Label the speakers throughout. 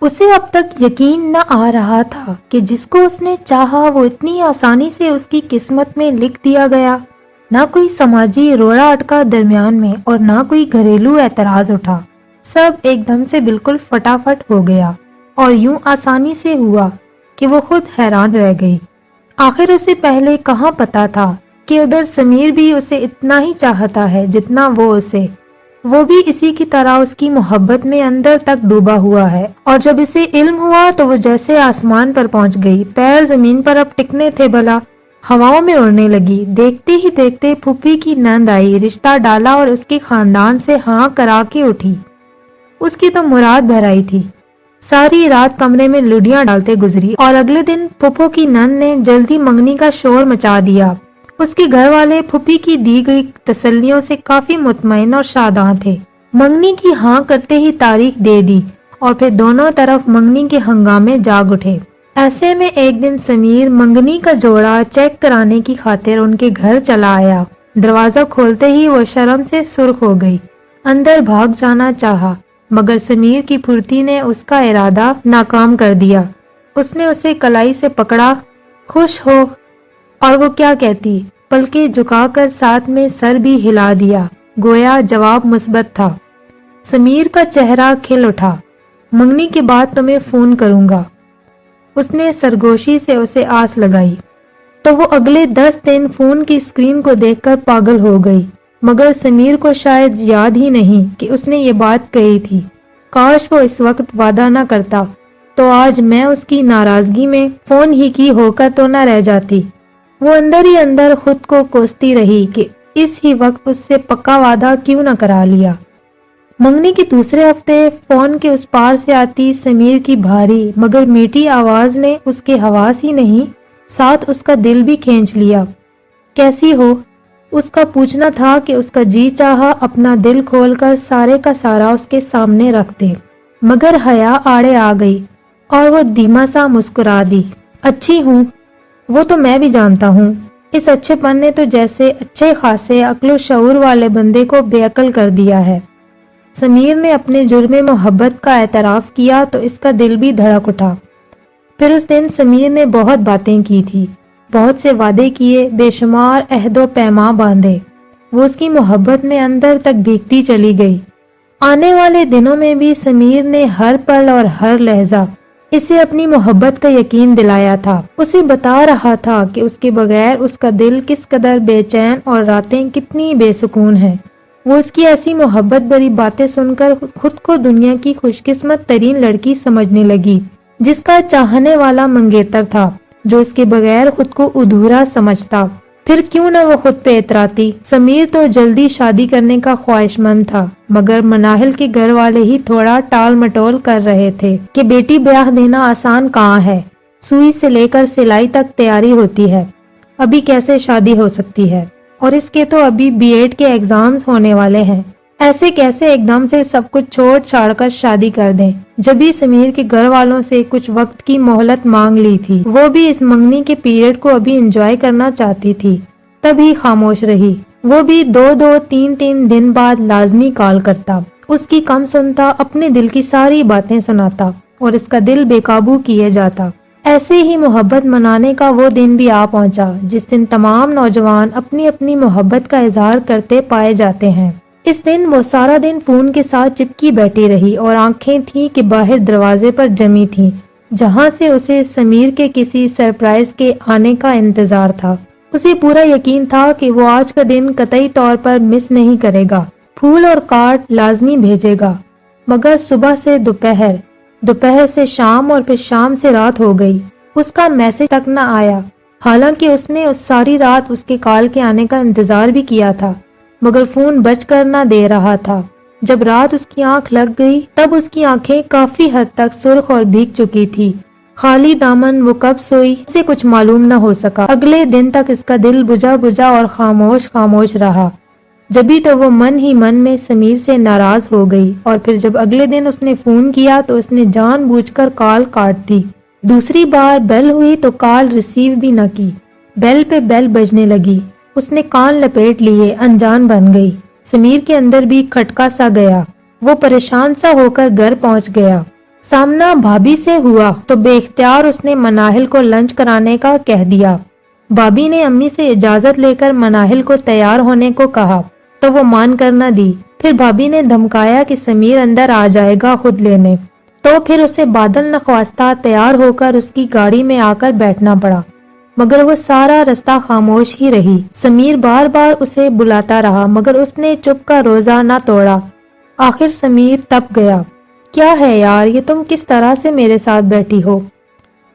Speaker 1: उसे अब तक यकीन न आ रहा था कि जिसको उसने चाहा वो इतनी आसानी से उसकी किस्मत में लिख दिया गया। ना कोई समाजी रोड़ा अटका दरमियान में और ना कोई घरेलू एतराज उठा। सब एकदम से बिल्कुल फटाफट हो गया और यूं आसानी से हुआ कि वो खुद हैरान रह गई। आखिर उसे पहले कहाँ पता था कि उधर समीर भी उसे इतना ही चाहता है जितना वो उसे। वो भी इसी की तरह उसकी मोहब्बत में अंदर तक डूबा हुआ है। और जब इसे इल्म हुआ तो वो जैसे आसमान पर पहुंच गई। पैर जमीन पर अब टिकने थे भला, हवाओं में उड़ने लगी। देखते ही देखते फूफी की नंद आई, रिश्ता डाला और उसके खानदान से हाँ करा के उठी। उसकी तो मुराद भर आई थी। सारी रात कमरे में लुडियां डालते गुजरी और अगले दिन फूफो की नंद ने जल्दी मंगनी का शोर मचा दिया। उसके घर वाले फूफी की दी गई तसल्लियों से काफी मुतमईन और शादां थे। मंगनी की हाँ करते ही तारीख दे दी और फिर दोनों तरफ मंगनी के हंगामे जाग उठे। ऐसे में एक दिन समीर मंगनी का जोड़ा चेक कराने की खातिर उनके घर चला आया। दरवाजा खोलते ही वो शर्म से सुर्ख हो गई। अंदर भाग जाना चाहा मगर समीर की फुर्ती ने उसका इरादा नाकाम कर दिया। उसने उसे कलाई से पकड़ा। खुश हो? और वो क्या कहती, पलकें झुकाकर साथ में सर भी हिला दिया, गोया जवाब मुस्बत था। समीर का चेहरा खिल उठा। मंगनी के बाद तुम्हें फोन करूंगा। उसने सरगोशी से उसे आस लगाई तो वो अगले 10 दिन फोन की स्क्रीन को देखकर पागल हो गई। मगर समीर को शायद याद ही नहीं कि उसने ये बात कही थी। काश वो इस वक्त वादा न करता तो आज मैं उसकी नाराजगी में फोन ही की होकर तो न रह जाती। वो अंदर ही अंदर खुद को कोसती रही कि इस ही वक्त उससे पक्का वादा क्यों न करा लिया। मंगनी के दूसरे हफ्ते फोन के उस पार से आती समीर की भारी मगर मीठी आवाज ने उसके हवास ही नहीं साथ उसका दिल भी खींच लिया। कैसी हो? उसका पूछना था कि उसका जी चाहा अपना दिल खोलकर सारे का सारा उसके सामने रख दे, मगर हया आड़े आ गई और वो धीमा सा मुस्कुरा दी। अच्छी हूँ, वो तो मैं भी जानता हूँ। इस अच्छेपन ने तो जैसे अच्छे खासे अक्लो शऊर वाले बंदे को बेअक्ल कर दिया है। समीर ने अपने जुर्मे मोहब्बत का एतराफ किया तो इसका दिल भी धड़क उठा। फिर उस दिन समीर ने बहुत बातें की थी, बहुत से वादे किए, बेशुमार अहदो पैमा बांधे। वो उसकी मोहब्बत में अंदर तक भीगती चली गई। आने वाले दिनों में भी समीर ने हर पल और हर लहजा इसे अपनी मोहब्बत का यकीन दिलाया था। उसे बता रहा था कि उसके बगैर उसका दिल किस कदर बेचैन और रातें कितनी बेसुकून हैं। वो उसकी ऐसी मोहब्बत भरी बातें सुनकर खुद को दुनिया की खुशकिस्मत तरीन लड़की समझने लगी, जिसका चाहने वाला मंगेतर था, जो उसके बगैर खुद को अधूरा समझता। फिर क्यों न वो खुद पे इतराती। समीर तो जल्दी शादी करने का ख्वाहिशमंद था, मगर मनाहिल के घर वाले ही थोड़ा टाल मटोल कर रहे थे कि बेटी ब्याह देना आसान कहाँ है, सुई से लेकर सिलाई तक तैयारी होती है, अभी कैसे शादी हो सकती है, और इसके तो अभी बीएड के एग्जाम्स होने वाले हैं, ऐसे कैसे एकदम से सब कुछ छोड़ छाड़ कर शादी कर दें। जब भी समीर के घर वालों से कुछ वक्त की मोहलत मांग ली थी, वो भी इस मंगनी के पीरियड को अभी एंजॉय करना चाहती थी, तभी खामोश रही। वो भी 2-2, 3-3 दिन बाद लाजमी कॉल करता, उसकी कम सुनता, अपने दिल की सारी बातें सुनाता और इसका दिल बेकाबू किए जाता। ऐसे ही मोहब्बत मनाने का वो दिन भी आ पहुंचा जिस दिन तमाम नौजवान अपनी अपनी मोहब्बत का इजहार करते पाए जाते हैं। इस दिन वो सारा दिन फोन के साथ चिपकी बैठी रही और आंखें थीं कि बाहर दरवाजे पर जमी थीं, जहां से उसे समीर के किसी सरप्राइज के आने का इंतजार था। उसे पूरा यकीन था कि वो आज का दिन कतई तौर पर मिस नहीं करेगा, फूल और कार्ड लाजमी भेजेगा। मगर सुबह से दोपहर, दोपहर से शाम और फिर शाम से रात हो गई, उसका मैसेज तक न आया। हालांकि उसने उस सारी रात उसके कॉल के आने का इंतजार भी किया था, मगर फोन बज कर न दे रहा था। जब रात उसकी आंख लग गई तब उसकी आंखें काफी हद तक सुर्ख और भीग चुकी थी। खाली दामन वो कब सोई उसे कुछ मालूम न हो सका। अगले दिन तक इसका दिल बुझा बुझा और खामोश खामोश रहा। जभी तो वो मन ही मन में समीर से नाराज हो गई और फिर जब अगले दिन उसने फोन किया तो उसने जानबूझकर कॉल काट दी। दूसरी बार बेल हुई तो कॉल रिसीव भी न की। बेल पे बेल बजने लगी। उसने कान लपेट लिए, अनजान बन गई। समीर के अंदर भी खटका सा गया। वो परेशान सा होकर घर पहुंच गया। सामना भाभी से हुआ तो बेख्तियार उसने मनाहिल को लंच कराने का कह दिया। भाभी ने अम्मी से इजाजत लेकर मनाहिल को तैयार होने को कहा तो वो मान कर न दी। फिर भाभी ने धमकाया कि समीर अंदर आ जाएगा खुद लेने, तो फिर उसे बादल नख्वास्ता तैयार होकर उसकी गाड़ी में आकर बैठना पड़ा, मगर वो सारा रास्ता खामोश ही रही। समीर बार बार उसे बुलाता रहा मगर उसने चुप का रोजा न तोड़ा। आखिर समीर तप गया। क्या है यार, ये तुम किस तरह से मेरे साथ बैठी हो?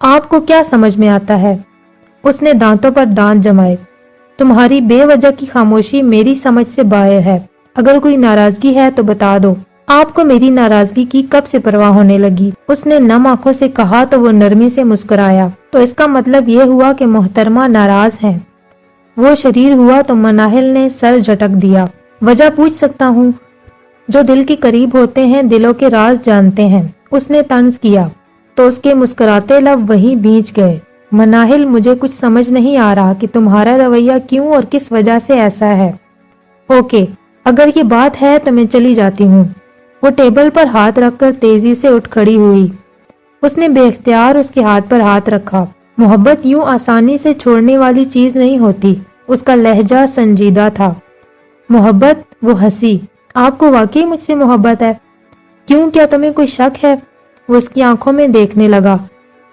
Speaker 1: आपको क्या समझ में आता है? उसने दांतों पर दांत जमाए। तुम्हारी बेवजह की खामोशी मेरी समझ से बाहर है। अगर कोई नाराजगी है तो बता दो। आपको मेरी नाराजगी की कब से परवाह होने लगी? उसने नम आंखों से कहा तो वो नरमी से मुस्कुराया। तो इसका मतलब ये हुआ कि मोहतरमा नाराज हैं। वो शरीर हुआ तो मनाहिल ने सर झटक दिया। वजह पूछ सकता हूँ? जो दिल के करीब होते हैं दिलों के राज जानते हैं, उसने तंज किया तो उसके मुस्कुराते लब वहीं भींच गए। मनाहिल, मुझे कुछ समझ नहीं आ रहा कि तुम्हारा रवैया क्यों और किस वजह से ऐसा है। ओके, अगर ये बात है तो मैं चली जाती हूँ। वो टेबल पर हाथ रखकर तेजी से उठ खड़ी हुई। उसने बेख्तियार उसके हाथ पर हाथ रखा। मोहब्बत यूं आसानी से छोड़ने वाली चीज नहीं होती। उसका लहजा संजीदा था। मोहब्बत? वो हंसी। आपको वाकई मुझसे मोहब्बत है? क्यों, क्या तुम्हें कोई शक है? वो उसकी आंखों में देखने लगा।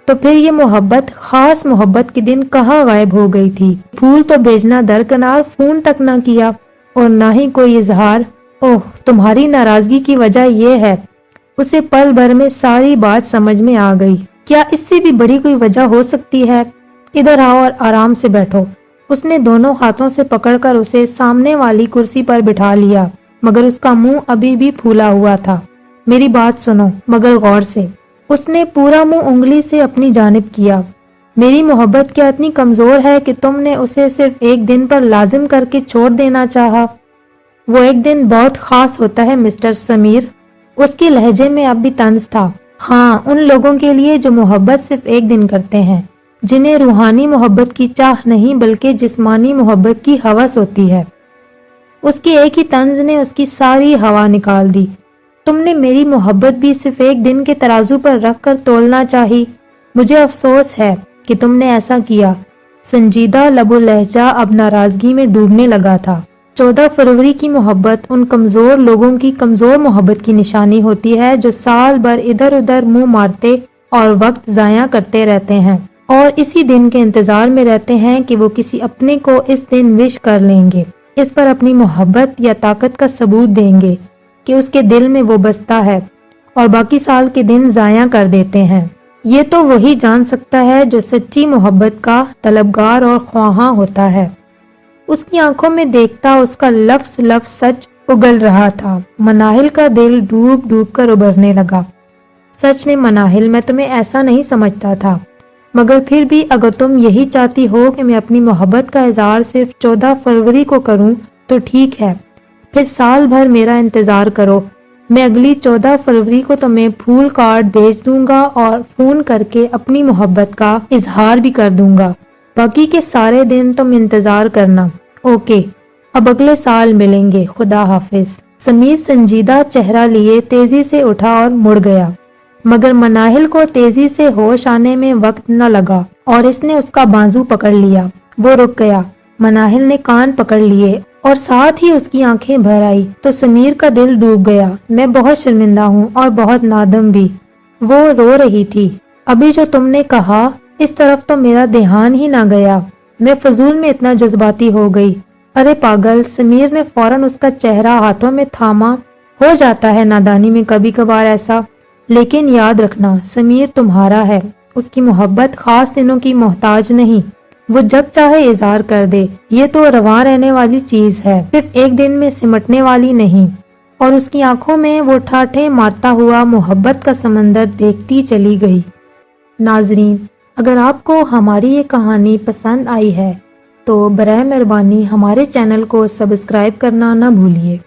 Speaker 1: तो फिर ये मोहब्बत, खास मोहब्बत के दिन कहाँ गायब हो गई थी? फूल तो भेजना दरकिनार, फोन तक ना किया और ना ही कोई इजहार। ओह, तुम्हारी नाराजगी की वजह यह है। उसे पल भर में सारी बात समझ में आ गई। क्या इससे भी बड़ी कोई वजह हो सकती है? इधर आओ और आराम से बैठो। उसने दोनों हाथों से पकड़कर उसे सामने वाली कुर्सी पर बिठा लिया, मगर उसका मुंह अभी भी फूला हुआ था। मेरी बात सुनो, मगर गौर से। उसने पूरा मुंह उंगली से अपनी जानिब किया। मेरी मोहब्बत क्या इतनी कमजोर है कि तुमने उसे सिर्फ एक दिन पर लाजिम करके छोड़ देना चाहा? वो एक दिन बहुत खास होता है मिस्टर समीर। उसके लहजे में अब भी तंज था। हाँ, उन लोगों के लिए जो मोहब्बत सिर्फ एक दिन करते हैं, जिन्हें रूहानी मोहब्बत की चाह नहीं बल्कि जिस्मानी मोहब्बत की हवस होती है। उसके एक ही तंज ने उसकी सारी हवा निकाल दी। तुमने मेरी मोहब्बत भी सिर्फ एक दिन के तराजू पर रख कर तोलना चाही। मुझे अफसोस है कि तुमने ऐसा किया। संजीदा लबो लहजा अब नाराजगी में डूबने लगा था। 14 फरवरी की मोहब्बत उन कमजोर लोगों की कमजोर मोहब्बत की निशानी होती है जो साल भर इधर उधर मुंह मारते और वक्त जाया करते रहते हैं और इसी दिन के इंतजार में रहते हैं कि वो किसी अपने को इस दिन विश कर लेंगे, इस पर अपनी मोहब्बत या ताकत का सबूत देंगे कि उसके दिल में वो बसता है, और बाकी साल के दिन जाया कर देते हैं। ये तो वही जान सकता है जो सच्ची मोहब्बत का तलबगार और ख्वाहां होता है। उसकी आंखों में देखता उसका लफ्ज लफ्ज सच उगल रहा था। मनाहिल का दिल डूब डूब कर उभरने लगा। सच में मनाहिल, मैं तुम्हें ऐसा नहीं समझता था, मगर फिर भी अगर तुम यही चाहती हो कि मैं अपनी मोहब्बत का इजहार सिर्फ 14 फरवरी को करूं तो ठीक है, फिर साल भर मेरा इंतजार करो। मैं अगली 14 फरवरी को तुम्हें फूल कार्ड भेज दूंगा और फोन करके अपनी मोहब्बत का इजहार भी कर दूंगा। बाकी के सारे दिन तुम इंतजार करना। ओके, अब अगले साल मिलेंगे। खुदा हाफिज। समीर संजीदा चेहरा लिए तेजी से उठा और मुड़ गया, मगर मनाहिल को तेजी से होश आने में वक्त न लगा और इसने उसका बाजू पकड़ लिया। वो रुक गया। मनाहिल ने कान पकड़ लिए और साथ ही उसकी आंखें भर आई तो समीर का दिल डूब गया। मैं बहुत शर्मिंदा हूँ और बहुत नादम भी। वो रो रही थी। अभी जो तुमने कहा, इस तरफ तो मेरा ध्यान ही ना गया। मैं फजूल में इतना जज्बाती हो गई। अरे पागल, समीर ने फौरन उसका चेहरा हाथों में थामा। हो जाता है नादानी में कभी कभार ऐसा, लेकिन याद रखना समीर तुम्हारा है। उसकी मोहब्बत खास दिनों की मोहताज नहीं। वो जब चाहे इजहार कर दे। ये तो रवां रहने वाली चीज है, सिर्फ एक दिन में सिमटने वाली नहीं। और उसकी आंखों में वो ठाठे मारता हुआ मोहब्बत का समंदर देखती चली गई। नाजरीन, अगर आपको हमारी ये कहानी पसंद आई है तो बराए मेहरबानी हमारे चैनल को सब्सक्राइब करना न भूलिए।